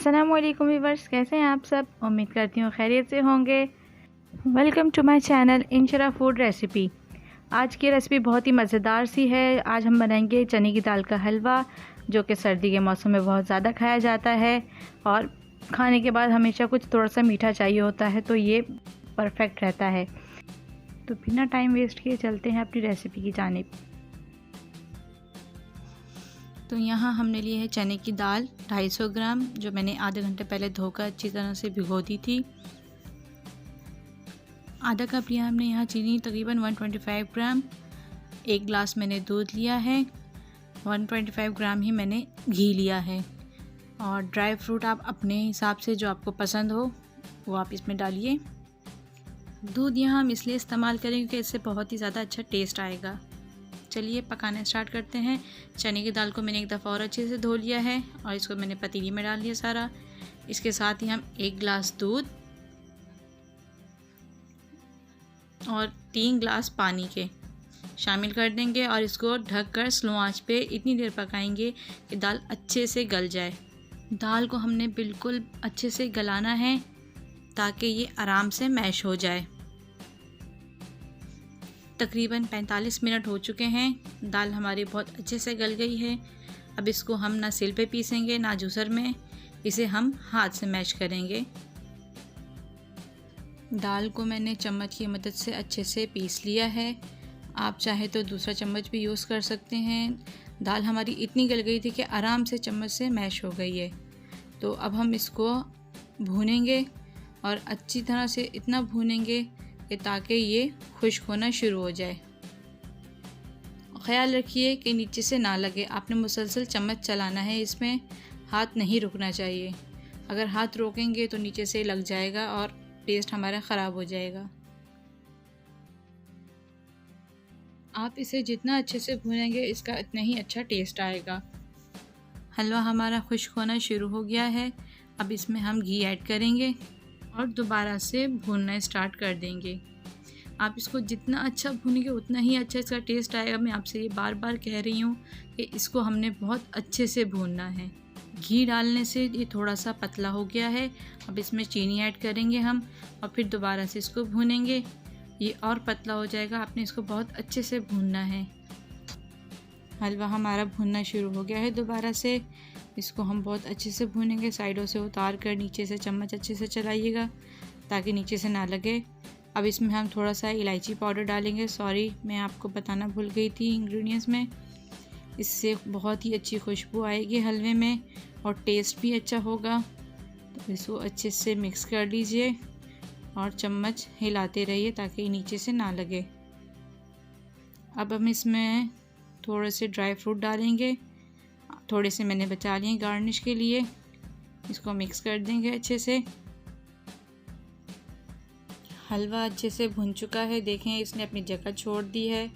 अस्सलामुअलैकुम व्यूअर्स, कैसे हैं आप सब। उम्मीद करती हूँ खैरियत से होंगे। Welcome to my channel Inshra food recipe. आज की रेसिपी बहुत ही मज़ेदार सी है। आज हम बनाएंगे चने की दाल का हलवा, जो कि सर्दी के मौसम में बहुत ज़्यादा खाया जाता है और खाने के बाद हमेशा कुछ थोड़ा सा मीठा चाहिए होता है, तो ये परफेक्ट रहता है। तो बिना टाइम वेस्ट किए चलते हैं अपनी रेसिपी की जानिब। तो यहाँ हमने लिए है चने की दाल 250 ग्राम, जो मैंने आधे घंटे पहले धोकर अच्छी तरह से भिगो दी थी। आधा कप लिया हमने यहाँ चीनी, तकरीबन 125 ग्राम। 1 गिलास मैंने दूध लिया है। 125 ग्राम ही मैंने घी लिया है। और ड्राई फ्रूट आप अपने हिसाब से जो आपको पसंद हो वो आप इसमें डालिए। दूध यहाँ हम इसलिए इस्तेमाल करें क्योंकि इससे बहुत ही ज़्यादा अच्छा टेस्ट आएगा। चलिए पकाना स्टार्ट करते हैं। चने की दाल को मैंने एक दफ़ा और अच्छे से धो लिया है और इसको मैंने पतीली में डाल दिया सारा। इसके साथ ही हम 1 गिलास दूध और 3 गिलास पानी के शामिल कर देंगे और इसको ढककर स्लो आंच पे इतनी देर पकाएंगे कि दाल अच्छे से गल जाए। दाल को हमने बिल्कुल अच्छे से गलाना है ताकि ये आराम से मैश हो जाए। तकरीबन 45 मिनट हो चुके हैं। दाल हमारी बहुत अच्छे से गल गई है। अब इसको हम ना सिल पे पीसेंगे ना जूसर में, इसे हम हाथ से मैश करेंगे। दाल को मैंने चम्मच की मदद से अच्छे से पीस लिया है। आप चाहे तो दूसरा चम्मच भी यूज़ कर सकते हैं। दाल हमारी इतनी गल गई थी कि आराम से चम्मच से मैश हो गई है। तो अब हम इसको भूनेंगे और अच्छी तरह से इतना भूनेंगे कि ताकि ये खुश्क होना शुरू हो जाए। ख़याल रखिए कि नीचे से ना लगे। आपने मुसलसल चम्मच चलाना है, इसमें हाथ नहीं रुकना चाहिए। अगर हाथ रोकेंगे तो नीचे से लग जाएगा और टेस्ट हमारा ख़राब हो जाएगा। आप इसे जितना अच्छे से भूनेंगे इसका इतना ही अच्छा टेस्ट आएगा। हलवा हमारा खुश्क होना शुरू हो गया है। अब इसमें हम घी ऐड करेंगे और दोबारा से भूनना स्टार्ट कर देंगे। आप इसको जितना अच्छा भूनेंगे उतना ही अच्छा इसका टेस्ट आएगा। मैं आपसे ये बार बार कह रही हूँ कि इसको हमने बहुत अच्छे से भूनना है। घी डालने से ये थोड़ा सा पतला हो गया है। अब इसमें चीनी ऐड करेंगे हम और फिर दोबारा से इसको भूनेंगे। ये और पतला हो जाएगा। आपने इसको बहुत अच्छे से भूनना है। हलवा हमारा भूनना शुरू हो गया है। दोबारा से इसको हम बहुत अच्छे से भूनेंगे। साइडों से उतार कर नीचे से चम्मच अच्छे से चलाइएगा ताकि नीचे से ना लगे। अब इसमें हम थोड़ा सा इलायची पाउडर डालेंगे। सॉरी, मैं आपको बताना भूल गई थी इंग्रेडिएंट्स में। इससे बहुत ही अच्छी खुशबू आएगी हलवे में और टेस्ट भी अच्छा होगा। तो इसको अच्छे से मिक्स कर लीजिए और चम्मच हिलाते रहिए ताकि नीचे से ना लगे। अब हम इसमें थोड़े से ड्राई फ्रूट डालेंगे। थोड़े से मैंने बचा लिए गार्निश के लिए। इसको मिक्स कर देंगे अच्छे से। हलवा अच्छे से भुन चुका है। देखें इसने अपनी जगह छोड़ दी है।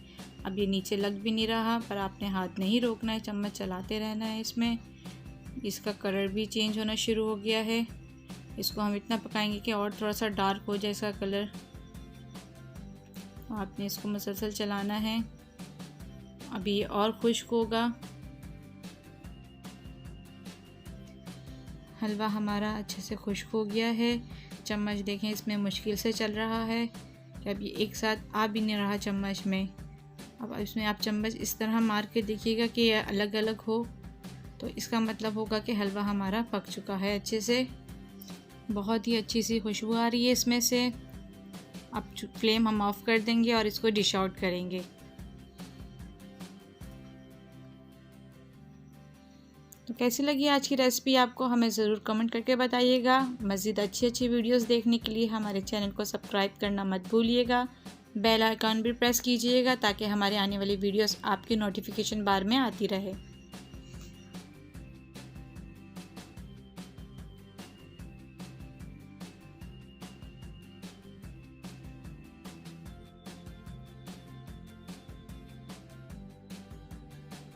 अब ये नीचे लग भी नहीं रहा, पर आपने हाथ नहीं रोकना है, चम्मच चलाते रहना है इसमें। इसका कलर भी चेंज होना शुरू हो गया है। इसको हम इतना पकाएंगे कि और थोड़ा सा डार्क हो जाए इसका कलर। आपने इसको मुसलसल चलाना है। अभी ये और खुश्क होगा। हलवा हमारा अच्छे से खुश्क हो गया है। चम्मच देखें इसमें मुश्किल से चल रहा है कि अब ये एक साथ आ भी नहीं रहा चम्मच में। अब इसमें आप चम्मच इस तरह मार के देखिएगा कि यह अलग अलग हो, तो इसका मतलब होगा कि हलवा हमारा पक चुका है अच्छे से। बहुत ही अच्छी सी खुशबू आ रही है इसमें से। अब फ्लेम हम ऑफ़ कर देंगे और इसको डिश आउट करेंगे। तो कैसी लगी आज की रेसिपी आपको, हमें ज़रूर कमेंट करके बताइएगा। मज़ीद अच्छी वीडियोस देखने के लिए हमारे चैनल को सब्सक्राइब करना मत भूलिएगा। बेल आइकन भी प्रेस कीजिएगा ताकि हमारे आने वाली वीडियोस आपके नोटिफिकेशन बार में आती रहे।